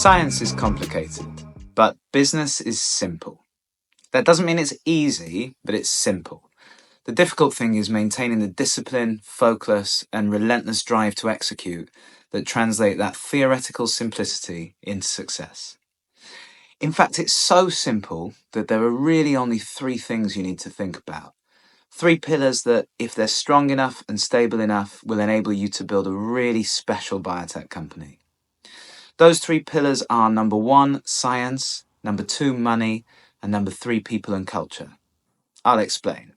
Science is complicated, but business is simple. That doesn't mean it's easy, but it's simple. The difficult thing is maintaining the discipline, focus, and relentless drive to execute that translate that theoretical simplicity into success. In fact, it's so simple that there are really only three things you need to think about. Three pillars that, if they're strong enough and stable enough, will enable you to build a really special biotech company. Those three pillars are number one, science, number two, money, and number three, people and culture. I'll explain.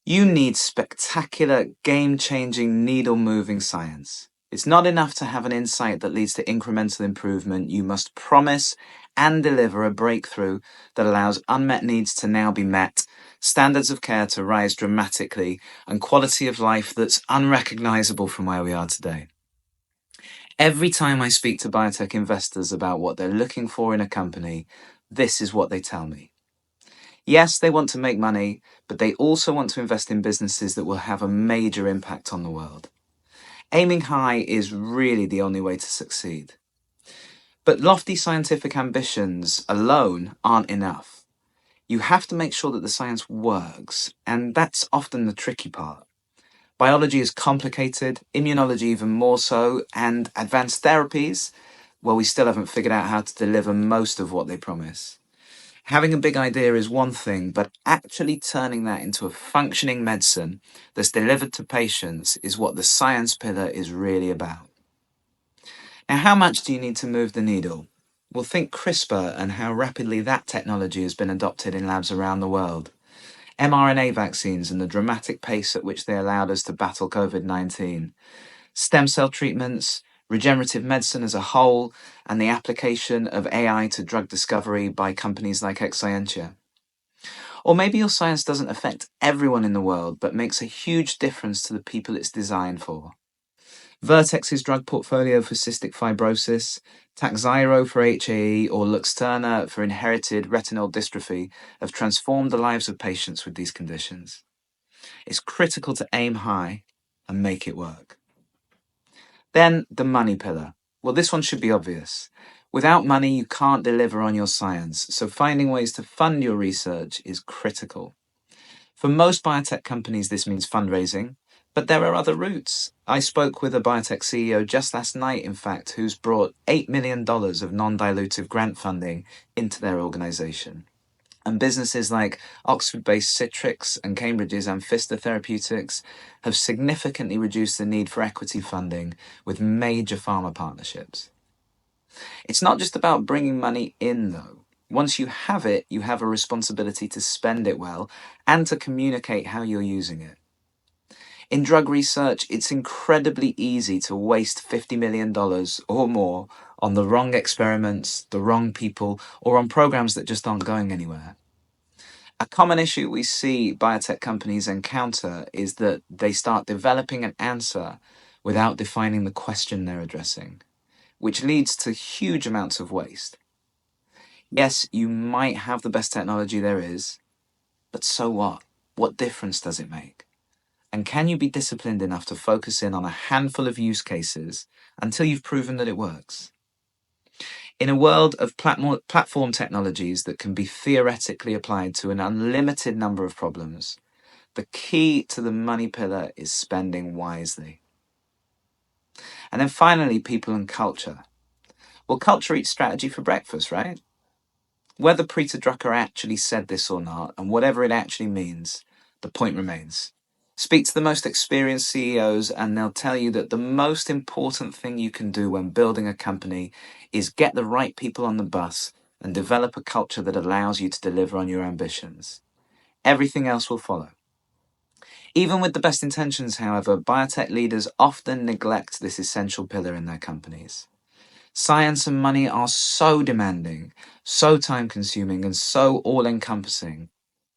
You need spectacular, game-changing, needle-moving science. It's not enough to have an insight that leads to incremental improvement. You must promise and deliver a breakthrough that allows unmet needs to now be met, standards of care to rise dramatically, and quality of life that's unrecognizable from where we are today. Every time I speak to biotech investors about what they're looking for in a company, this is what they tell me. Yes, they want to make money, but they also want to invest in businesses that will have a major impact on the world. Aiming high is really the only way to succeed. But lofty scientific ambitions alone aren't enough. You have to make sure that the science works, and that's often the tricky part. Biology is complicated, immunology even more so, and advanced therapies, well, we still haven't figured out how to deliver most of what they promise. Having a big idea is one thing, but actually turning that into a functioning medicine that's delivered to patients is what the science pillar is really about. Now, how much do you need to move the needle? Well, think CRISPR and how rapidly that technology has been adopted in labs around the world. mRNA vaccines and the dramatic pace at which they allowed us to battle COVID-19, stem cell treatments, regenerative medicine as a whole, and the application of AI to drug discovery by companies like Exscientia. Or maybe your science doesn't affect everyone in the world, but makes a huge difference to the people it's designed for. Vertex's drug portfolio for cystic fibrosis, Takhzyro for HAE, or Luxturna for inherited retinal dystrophy have transformed the lives of patients with these conditions. It's critical to aim high and make it work. Then the money pillar. Well, this one should be obvious. Without money, you can't deliver on your science, so finding ways to fund your research is critical. For most biotech companies, this means fundraising, but there are other routes. I spoke with a biotech CEO just last night, in fact, who's brought $8 million of non-dilutive grant funding into their organization. And businesses like Oxford-based Citrix and Cambridge's Amphista Therapeutics have significantly reduced the need for equity funding with major pharma partnerships. It's not just about bringing money in, though. Once you have it, you have a responsibility to spend it well and to communicate how you're using it. In drug research, it's incredibly easy to waste $50 million or more on the wrong experiments, the wrong people, or on programs that just aren't going anywhere. A common issue we see biotech companies encounter is that they start developing an answer without defining the question they're addressing, which leads to huge amounts of waste. Yes, you might have the best technology there is, but so what? What difference does it make? And can you be disciplined enough to focus in on a handful of use cases until you've proven that it works? In a world of platform technologies that can be theoretically applied to an unlimited number of problems, the key to the money pillar is spending wisely. And then finally, people and culture. Well, culture eats strategy for breakfast, right? Whether Preeta Drucker actually said this or not, and whatever it actually means, the point remains. Speak to the most experienced CEOs and they'll tell you that the most important thing you can do when building a company is get the right people on the bus and develop a culture that allows you to deliver on your ambitions. Everything else will follow. Even with the best intentions, however, biotech leaders often neglect this essential pillar in their companies. Science and money are so demanding, so time-consuming, and so all-encompassing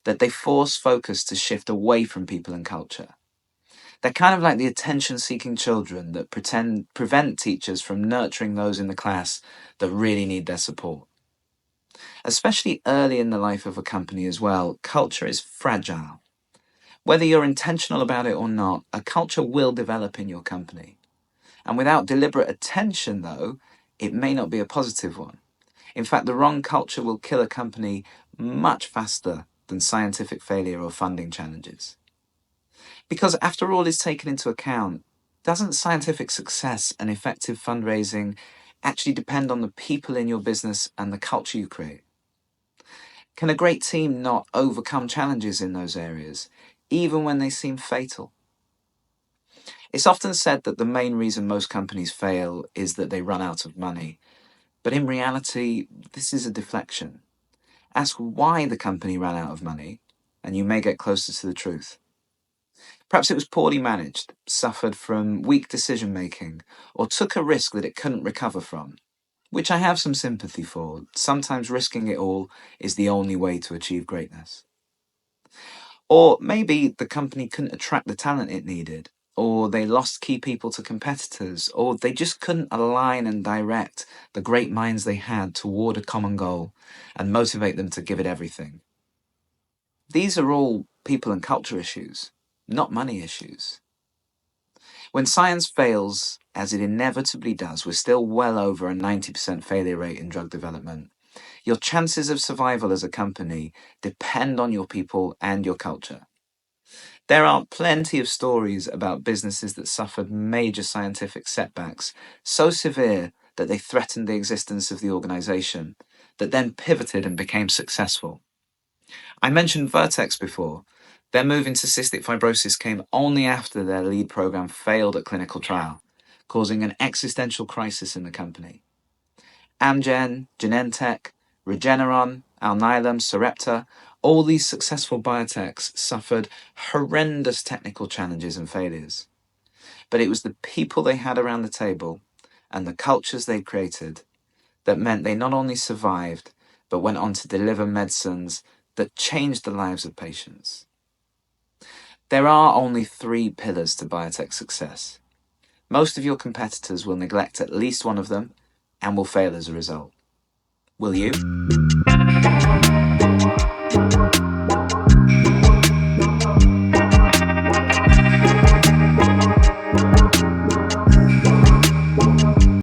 that they force focus to shift away from people and culture. They're kind of like the attention-seeking children that prevent teachers from nurturing those in the class that really need their support. Especially early in the life of a company as well, culture is fragile. Whether you're intentional about it or not, a culture will develop in your company. And without deliberate attention, though, it may not be a positive one. In fact, the wrong culture will kill a company much faster than scientific failure or funding challenges. Because after all is taken into account, doesn't scientific success and effective fundraising actually depend on the people in your business and the culture you create? Can a great team not overcome challenges in those areas, even when they seem fatal? It's often said that the main reason most companies fail is that they run out of money. But in reality, this is a deflection. Ask why the company ran out of money, and you may get closer to the truth. Perhaps it was poorly managed, suffered from weak decision making, or took a risk that it couldn't recover from, which I have some sympathy for. Sometimes risking it all is the only way to achieve greatness. Or maybe the company couldn't attract the talent it needed, or they lost key people to competitors, or they just couldn't align and direct the great minds they had toward a common goal and motivate them to give it everything. These are all people and culture issues, not money issues. When science fails, as it inevitably does, we're still well over a 90% failure rate in drug development. Your chances of survival as a company depend on your people and your culture. There are plenty of stories about businesses that suffered major scientific setbacks, so severe that they threatened the existence of the organization, that then pivoted and became successful. I mentioned Vertex before. Their move into cystic fibrosis came only after their lead program failed at clinical trial, causing an existential crisis in the company. Amgen, Genentech, Regeneron, Alnylam, Sarepta, all these successful biotechs suffered horrendous technical challenges and failures. But it was the people they had around the table and the cultures they created that meant they not only survived, but went on to deliver medicines that changed the lives of patients. There are only 3 pillars to biotech success. Most of your competitors will neglect at least one of them and will fail as a result. Will you?